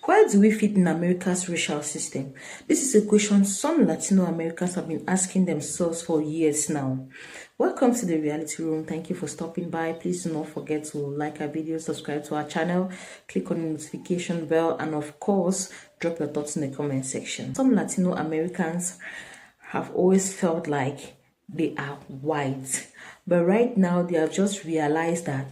Where do we fit in America's racial system? This is a question some Latino Americans have been asking themselves for years now. Welcome to the reality room. Thank you for stopping by. Please do not forget to like our video, subscribe to our channel, click on the notification bell, and of course, drop your thoughts in the comment section. Some Latino Americans have always felt like they are white, but right now they have just realized that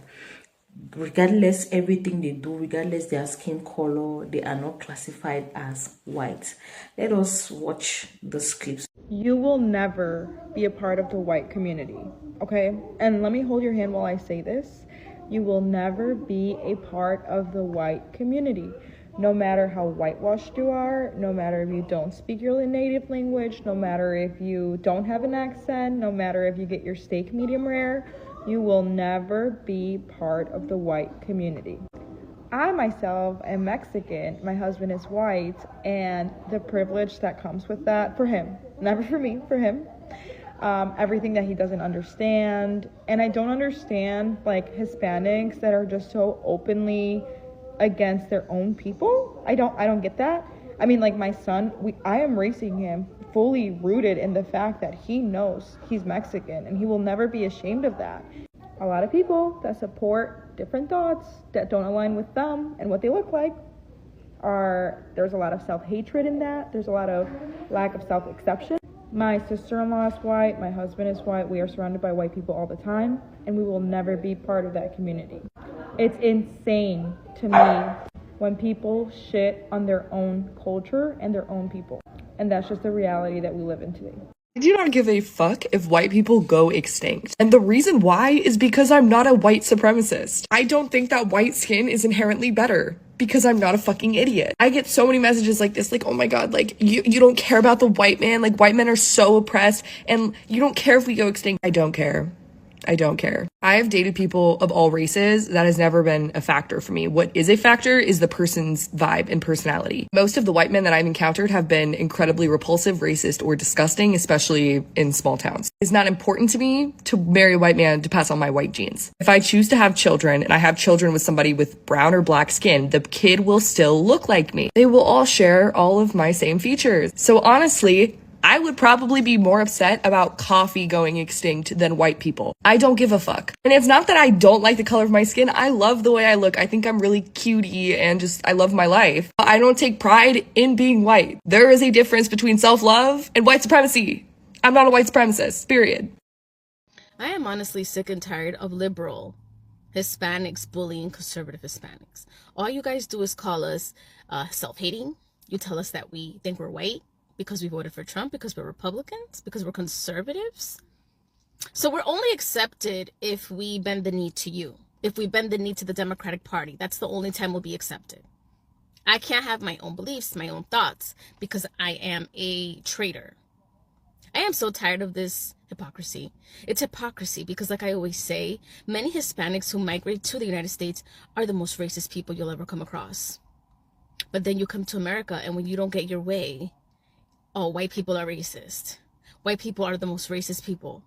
regardless everything they do, regardless their skin color, they are not classified as white. Let us watch this clip. You will never be a part of the white community, okay? And let me hold your hand while I say this. You will never be a part of the white community. No matter how whitewashed you are, no matter if you don't speak your native language, no matter if you don't have an accent, no matter if you get your steak medium rare, you will never be part of the white community. I myself am Mexican, my husband is white, and the privilege that comes with that, for him, never for me, for him, everything that he doesn't understand. And I don't understand like Hispanics that are just so openly against their own people. I don't get that. I mean, like my son, I am raising him fully rooted in the fact that he knows he's Mexican and he will never be ashamed of that. A lot of people that support different thoughts that don't align with them and what they look like there's a lot of self-hatred in that. There's a lot of lack of self-acceptance. My sister-in-law is white, my husband is white. We are surrounded by white people all the time, and we will never be part of that community. It's insane to me when people shit on their own culture and their own people. And that's just the reality that we live in today. I do not give a fuck if white people go extinct. And the reason why is because I'm not a white supremacist. I don't think that white skin is inherently better because I'm not a fucking idiot. I get so many messages like this, like, oh my god, like, you don't care about the white man, like, white men are so oppressed, and you don't care if we go extinct. I don't care. I don't care. I have dated people of all races. That has never been a factor for me. What is a factor is the person's vibe and personality. Most of the white men that I've encountered have been incredibly repulsive, racist, or disgusting, especially in small towns. It's not important to me to marry a white man to pass on my white genes. If I choose to have children and I have children with somebody with brown or black skin, the kid will still look like me. They will all share all of my same features. So honestly, I would probably be more upset about coffee going extinct than white people. I don't give a fuck. And it's not that I don't like the color of my skin. I love the way I look. I think I'm really cutie and I love my life. I don't take pride in being white. There is a difference between self-love and white supremacy. I'm not a white supremacist, period. I am honestly sick and tired of liberal Hispanics bullying conservative Hispanics. All you guys do is call us self-hating. You tell us that we think we're white because we voted for Trump, because we're Republicans, because we're conservatives. So we're only accepted if we bend the knee to you. If we bend the knee to the Democratic Party, that's the only time we'll be accepted. I can't have my own beliefs, my own thoughts, because I am a traitor. I am so tired of this hypocrisy. It's hypocrisy because, like I always say, many Hispanics who migrate to the United States are the most racist people you'll ever come across. But then you come to America, and when you don't get your way, oh, white people are racist. White people are the most racist people.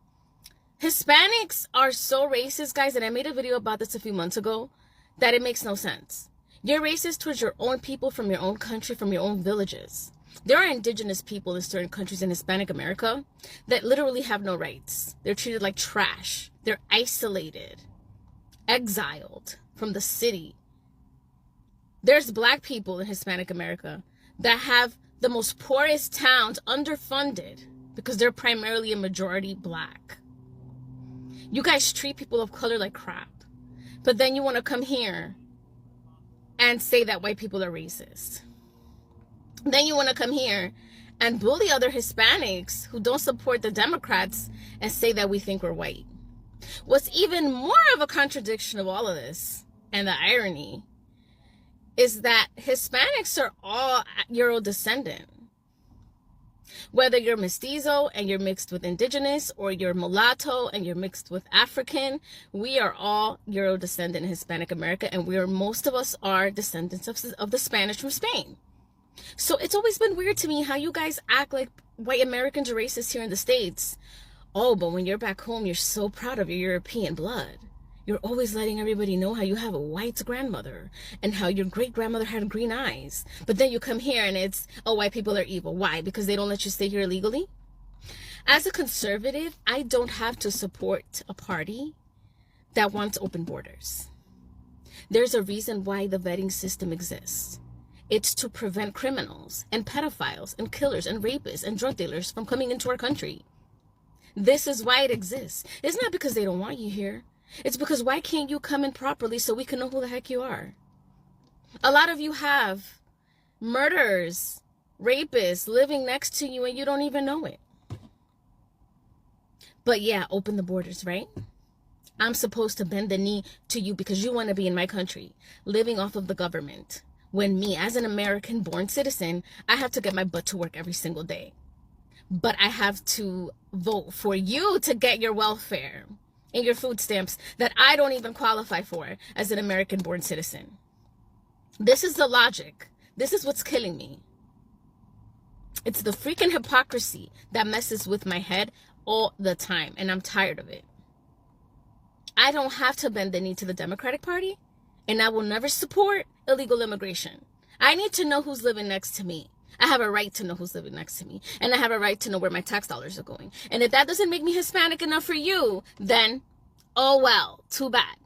Hispanics are so racist, guys, and I made a video about this a few months ago, that it makes no sense. You're racist towards your own people from your own country, from your own villages. There are indigenous people in certain countries in Hispanic America that literally have no rights. They're treated like trash. They're isolated, exiled from the city. There's black people in Hispanic America that have the most poorest towns underfunded because they're primarily a majority black. You guys treat people of color like crap, but then you want to come here and say that white people are racist. Then you want to come here and bully other Hispanics who don't support the Democrats and say that we think we're white. What's even more of a contradiction of all of this, and the irony, is that Hispanics are all Euro descendant. Whether you're mestizo and you're mixed with indigenous, or you're mulatto and you're mixed with African, we are all Euro descendant in Hispanic America, and most of us are descendants of the Spanish from Spain. So it's always been weird to me how you guys act like white Americans are racist here in the States. Oh, but when you're back home, you're so proud of your European blood. You're always letting everybody know how you have a white grandmother and how your great grandmother had green eyes. But then you come here and it's, oh, white people are evil. Why? Because they don't let you stay here illegally? As a conservative, I don't have to support a party that wants open borders. There's a reason why the vetting system exists. It's to prevent criminals and pedophiles and killers and rapists and drug dealers from coming into our country. This is why it exists. It's not because they don't want you here. It's because why can't you come in properly so we can know who the heck you are? A lot of you have murderers, rapists living next to you and you don't even know it. But yeah, open the borders, right? I'm supposed to bend the knee to you because you want to be in my country, living off of the government. When me, as an American-born citizen, I have to get my butt to work every single day. But I have to vote for you to get your welfare and your food stamps that I don't even qualify for as an American-born citizen. This is the logic. This is what's killing me. It's the freaking hypocrisy that messes with my head all the time, and I'm tired of it. I don't have to bend the knee to the Democratic Party, and I will never support illegal immigration. I need to know who's living next to me. I have a right to know who's living next to me, and I have a right to know where my tax dollars are going. And if that doesn't make me Hispanic enough for you, then, oh well, too bad.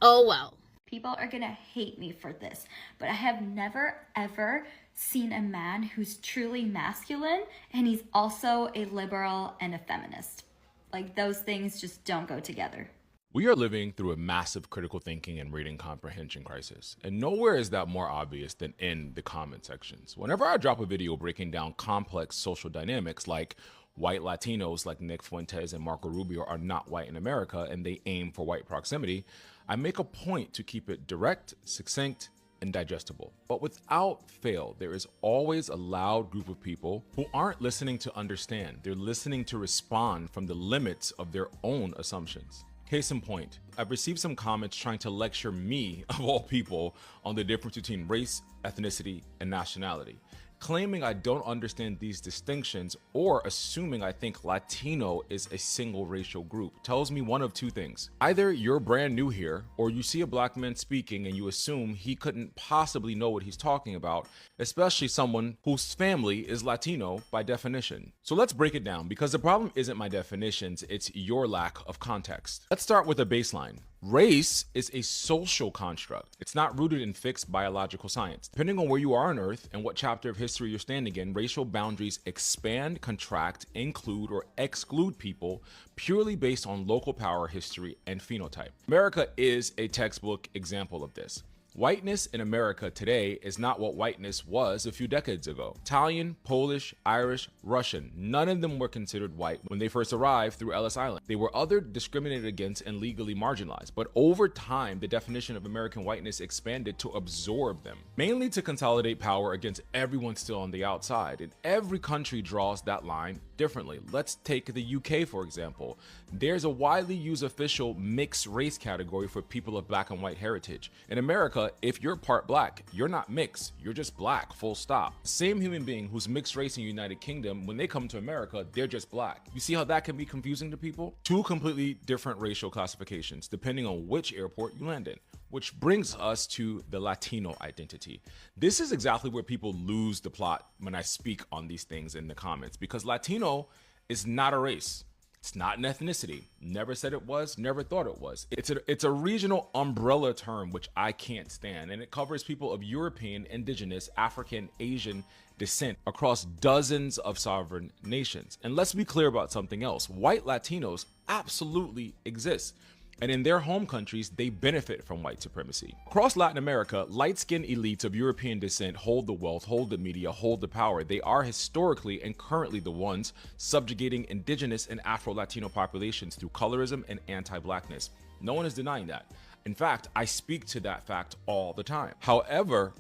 Oh well. People are gonna hate me for this, but I have never ever seen a man who's truly masculine and he's also a liberal and a feminist. Like, those things just don't go together. We are living through a massive critical thinking and reading comprehension crisis, and nowhere is that more obvious than in the comment sections. Whenever I drop a video breaking down complex social dynamics like white Latinos like Nick Fuentes and Marco Rubio are not white in America and they aim for white proximity, I make a point to keep it direct, succinct, and digestible. But without fail, there is always a loud group of people who aren't listening to understand. They're listening to respond from the limits of their own assumptions. Case in point, I've received some comments trying to lecture me, of all people, on the difference between race, ethnicity, and nationality, claiming I don't understand these distinctions or assuming I think Latino is a single racial group tells me one of two things. Either you're brand new here, or you see a black man speaking and you assume he couldn't possibly know what he's talking about, especially someone whose family is Latino by definition. So let's break it down, because the problem isn't my definitions, it's your lack of context. Let's start with a baseline. Race is a social construct. It's not rooted in fixed biological science. Depending on where you are on Earth and what chapter of history you're standing in, racial boundaries expand, contract, include, or exclude people purely based on local power, history, and phenotype. America is a textbook example of this. Whiteness in America today is not what whiteness was a few decades ago. Italian, Polish, Irish, Russian, none of them were considered white when they first arrived through Ellis Island. They were other discriminated against and legally marginalized, but over time, the definition of American whiteness expanded to absorb them, mainly to consolidate power against everyone still on the outside, and every country draws that line differently. Let's take the UK, for example. There's a widely used official mixed race category for people of black and white heritage. In America, if you're part black, you're not mixed, you're just black, full stop. Same human being who's mixed race in the United Kingdom, when they come to America, they're just black. You see how that can be confusing to people? Two completely different racial classifications, depending on which airport you land in. Which brings us to the Latino identity. This is exactly where people lose the plot when I speak on these things in the comments, because Latino is not a race. It's not an ethnicity. Never said it was, never thought it was. It's a regional umbrella term, which I can't stand, and it covers people of European, indigenous, African, Asian descent across dozens of sovereign nations. And let's be clear about something else. White Latinos absolutely exist. And in their home countries, they benefit from white supremacy. Across Latin America, light-skinned elites of European descent hold the wealth, hold the media, hold the power. They are historically and currently the ones subjugating indigenous and Afro-Latino populations through colorism and anti-blackness. No one is denying that. In fact, I speak to that fact all the time. However,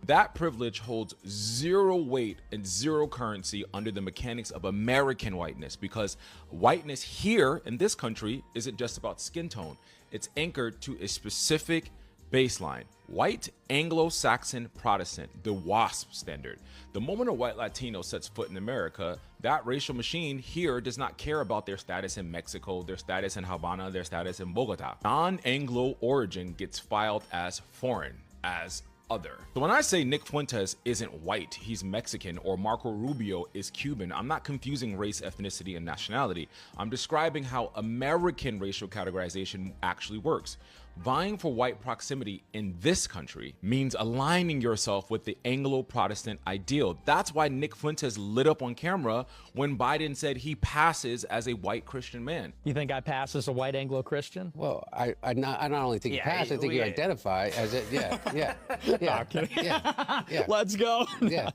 that privilege holds zero weight and zero currency under the mechanics of American whiteness, because whiteness here in this country isn't just about skin tone. It's anchored to a specific Baseline: white Anglo-Saxon Protestant, the WASP standard. The moment a white Latino sets foot in America, that racial machine here does not care about their status in Mexico, their status in Havana, their status in Bogota. Non-Anglo origin gets filed as foreign, as other. So when I say Nick Fuentes isn't white, he's Mexican, or Marco Rubio is Cuban, I'm not confusing race, ethnicity, and nationality. I'm describing how American racial categorization actually works. Vying for white proximity in this country means aligning yourself with the Anglo-Protestant ideal. That's why Nick Fuentes lit up on camera when Biden said he passes as a white Christian man. You think I pass as a white Anglo-Christian? Well, I not only think you pass, I think you identify as it. Yeah. Yeah. Let's go. Yeah.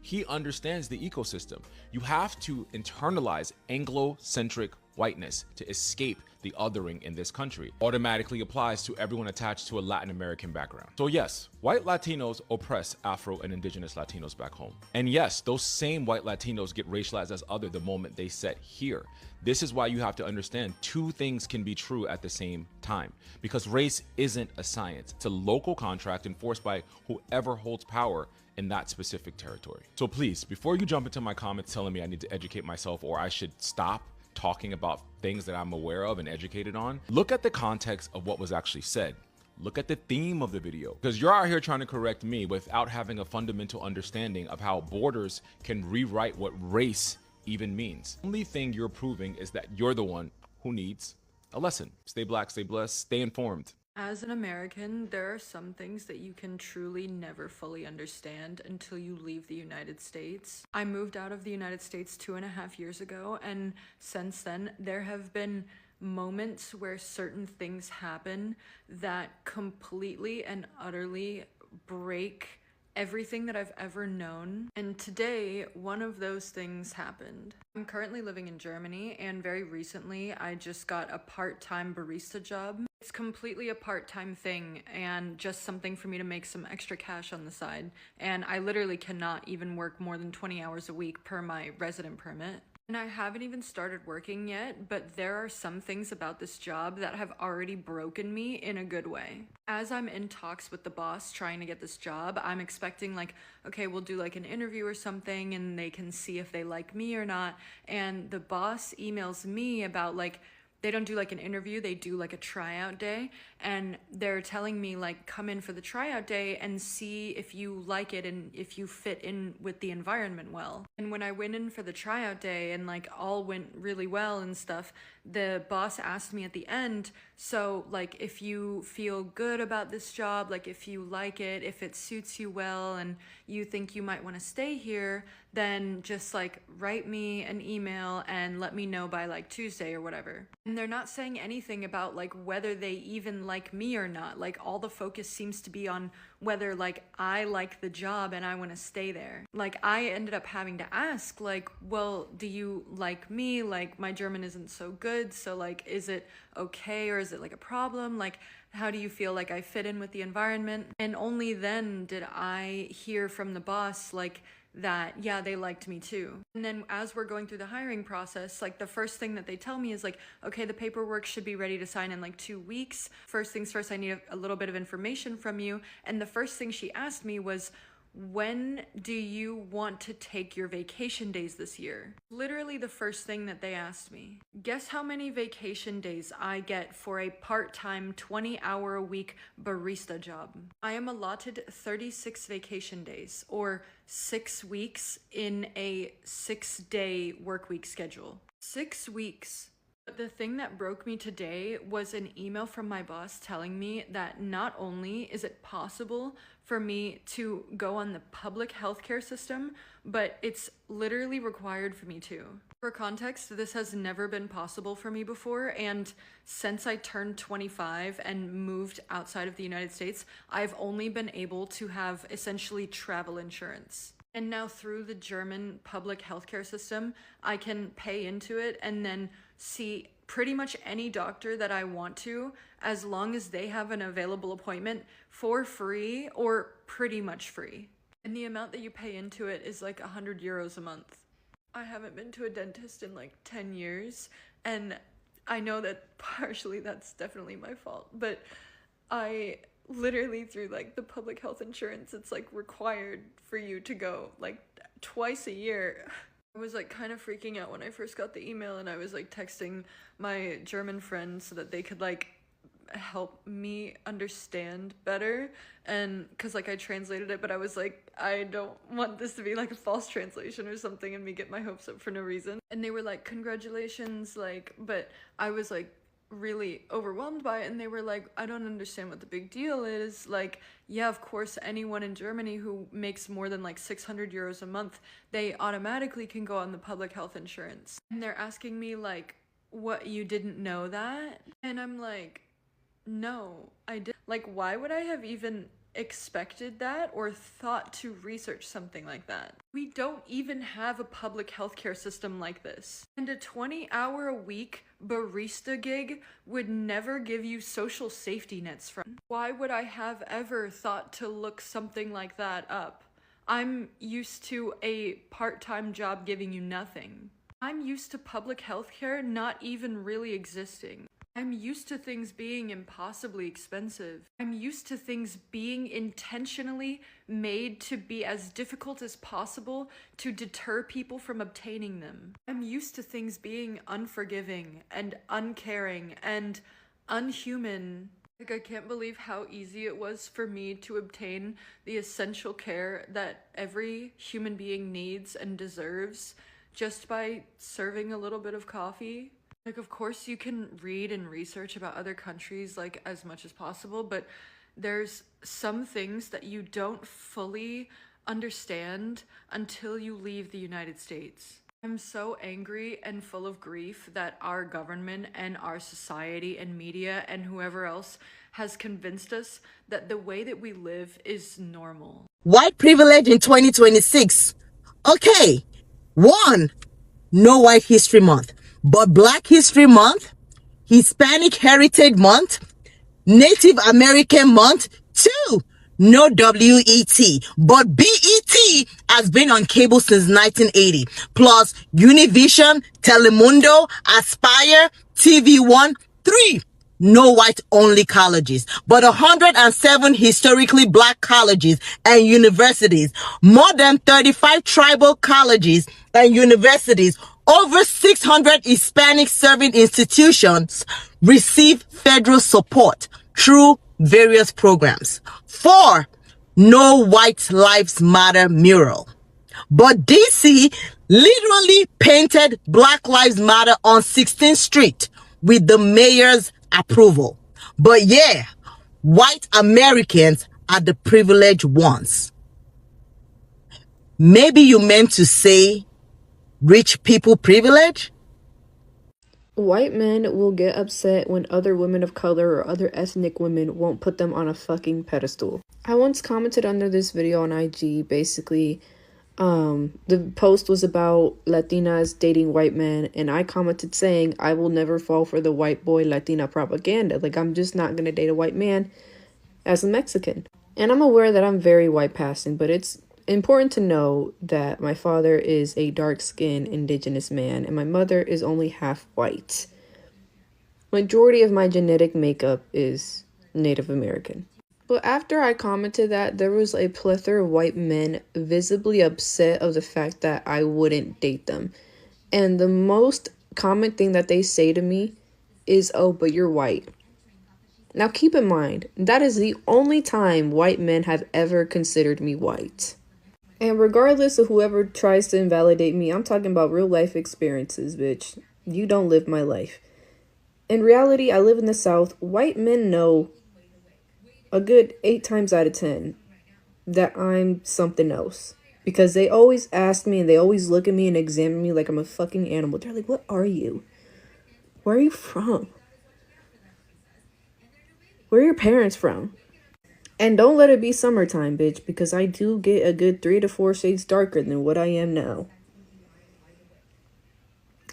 He understands the ecosystem. You have to internalize Anglo-centric whiteness to escape the othering in this country. Automatically applies to everyone attached to a Latin American background. So yes, white Latinos oppress Afro and indigenous Latinos back home. And yes, those same white Latinos get racialized as other the moment they set here. This is why you have to understand two things can be true at the same time, because race isn't a science. It's a local contract enforced by whoever holds power in that specific territory. So please, before you jump into my comments telling me I need to educate myself or I should stop talking about things that I'm aware of and educated on, look at the context of what was actually said. Look at the theme of the video, because you're out here trying to correct me without having a fundamental understanding of how borders can rewrite what race even means. The only thing you're proving is that you're the one who needs a lesson. Stay black, stay blessed, stay informed. As an American, there are some things that you can truly never fully understand until you leave the United States. I moved out of the United States 2.5 years ago, and since then, there have been moments where certain things happen that completely and utterly break everything that I've ever known. And today, one of those things happened. I'm currently living in Germany, and very recently I just got a part-time barista job. It's completely a part-time thing and just something for me to make some extra cash on the side. And I literally cannot even work more than 20 hours a week per my resident permit. And I haven't even started working yet, but there are some things about this job that have already broken me in a good way. As I'm in talks with the boss trying to get this job, I'm expecting like, okay, we'll do like an interview or something and they can see if they like me or not. And the boss emails me about like, they don't do like an interview, they do like a tryout day, and they're telling me like come in for the tryout day and see if you like it and if you fit in with the environment well. And when I went in for the tryout day and like all went really well and stuff, the boss asked me at the end, so like if you feel good about this job, like if you like it, if it suits you well and you think you might want to stay here, then just like write me an email and let me know by like Tuesday or whatever. And they're not saying anything about like whether they even like me or not. Like all the focus seems to be on whether like I like the job and I want to stay there. Like I ended up having to ask like, well, do you like me? Like my German isn't so good, so like is it okay or is it like a problem? Like how do you feel like I fit in with the environment? And only then did I hear from the boss like that, yeah, they liked me too. And then as we're going through the hiring process, like the first thing that they tell me is like, okay, the paperwork should be ready to sign in like 2 weeks. First things first, I need a little bit of information from you. And the first thing she asked me was, when do you want to take your vacation days this year? Literally the first thing that they asked me. Guess how many vacation days I get for a part-time 20-hour-a-week barista job? I am allotted 36 vacation days, or 6 weeks in a 6-day work week schedule. 6 weeks. But the thing that broke me today was an email from my boss telling me that not only is it possible for me to go on the public healthcare system, but it's literally required for me to. For context, this has never been possible for me before, and since I turned 25 and moved outside of the United States, I've only been able to have essentially travel insurance. And now through the German public healthcare system, I can pay into it and then see pretty much any doctor that I want to, as long as they have an available appointment for free or pretty much free. And the amount that you pay into it is like 100 euros a month. I haven't been to a dentist in like 10 years, and I know that partially that's definitely my fault, but I literally through like the public health insurance, it's like required for you to go like twice a year. I was like kind of freaking out when I first got the email, and I was like texting my German friends so that they could like help me understand better, and because like I translated it, but I was like, I don't want this to be like a false translation or something and me get my hopes up for no reason. And they were like, congratulations, like, but I was like really overwhelmed by it, and they were like, I don't understand what the big deal is. Like, yeah, of course, anyone in Germany who makes more than like 600 euros a month, they automatically can go on the public health insurance. And they're asking me like, what, you didn't know that? And I'm like, no, I did. Like, why would I have even expected that or thought to research something like that? We don't even have a public healthcare system like this. And a 20-hour-a-week barista gig would never give you social safety nets from. Why would I have ever thought to look something like that up? I'm used to a part-time job giving you nothing. I'm used to public healthcare not even really existing. I'm used to things being impossibly expensive. I'm used to things being intentionally made to be as difficult as possible to deter people from obtaining them. I'm used to things being unforgiving and uncaring and unhuman. Like, I can't believe how easy it was for me to obtain the essential care that every human being needs and deserves just by serving a little bit of coffee. Like, of course, you can read and research about other countries, like, as much as possible, but there's some things that you don't fully understand until you leave the United States. I'm so angry and full of grief that our government and our society and media and whoever else has convinced us that the way that we live is normal. White privilege in 2026. Okay, one, no White History Month, but Black History Month, Hispanic Heritage Month, Native American Month. Two, no WET, but BET has been on cable since 1980. Plus Univision, Telemundo, Aspire, TV One. Three, no white-only colleges, but 107 historically black colleges and universities, more than 35 tribal colleges and universities, over 600 Hispanic serving institutions receive federal support through various programs. Four, no White Lives Matter mural. But DC literally painted Black Lives Matter on 16th Street with the mayor's approval. But yeah, white Americans are the privileged ones. Maybe you meant to say rich people privilege? White men will get upset when other women of color or other ethnic women won't put them on a fucking pedestal. I once commented under this video on IG, basically, the post was about Latinas dating white men, and I commented saying, I will never fall for the white boy Latina propaganda. Like, I'm just not gonna date a white man as a Mexican. And I'm aware that I'm very white passing, but it's important to know that my father is a dark-skinned indigenous man and my mother is only half white. Majority of my genetic makeup is Native American. But after I commented that, there was a plethora of white men visibly upset of the fact that I wouldn't date them. And the most common thing that they say to me is, oh, but you're white. Now keep in mind, that is the only time white men have ever considered me white. And regardless of whoever tries to invalidate me, I'm talking about real life experiences, bitch. You don't live my life. In reality, I live in the South. White men know a good 8 times out of 10 that I'm something else. Because they always ask me and they always look at me and examine me like I'm a fucking animal. They're like, what are you? Where are you from? Where are your parents from? And don't let it be summertime, bitch, because I do get a good 3 to 4 shades darker than what I am now.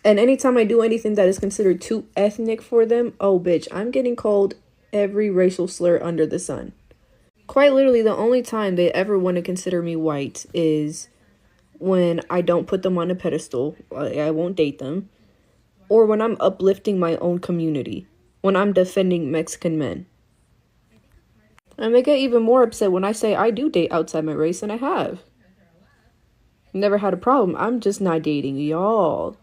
And anytime I do anything that is considered too ethnic for them, oh, bitch, I'm getting called every racial slur under the sun. Quite literally, the only time they ever want to consider me white is when I don't put them on a pedestal, I won't date them, or when I'm uplifting my own community, when I'm defending Mexican men. And they get even more upset when I say I do date outside my race, and I have. Never had a problem. I'm just not dating y'all.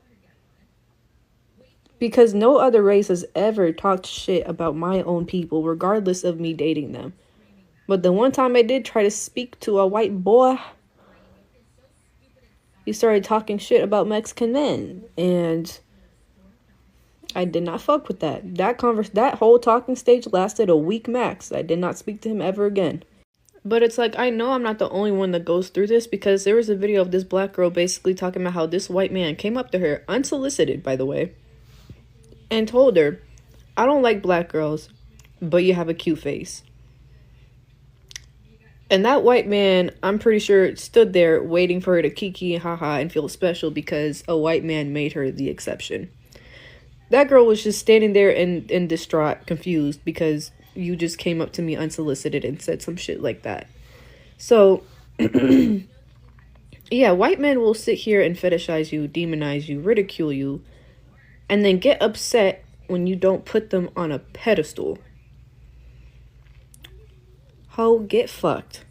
Because no other race has ever talked shit about my own people, regardless of me dating them. But the one time I did try to speak to a white boy, he started talking shit about Mexican men. And I did not fuck with that. That whole talking stage lasted a week max. I did not speak to him ever again. But it's like, I know I'm not the only one that goes through this, because there was a video of this black girl basically talking about how this white man came up to her, unsolicited, by the way, and told her, I don't like black girls, but you have a cute face. And that white man, I'm pretty sure, stood there waiting for her to kiki and haha and feel special because a white man made her the exception. That girl was just standing there in distraught, confused, because you just came up to me unsolicited and said some shit like that. So, yeah, white men will sit here and fetishize you, demonize you, ridicule you, and then get upset when you don't put them on a pedestal. Ho, get fucked.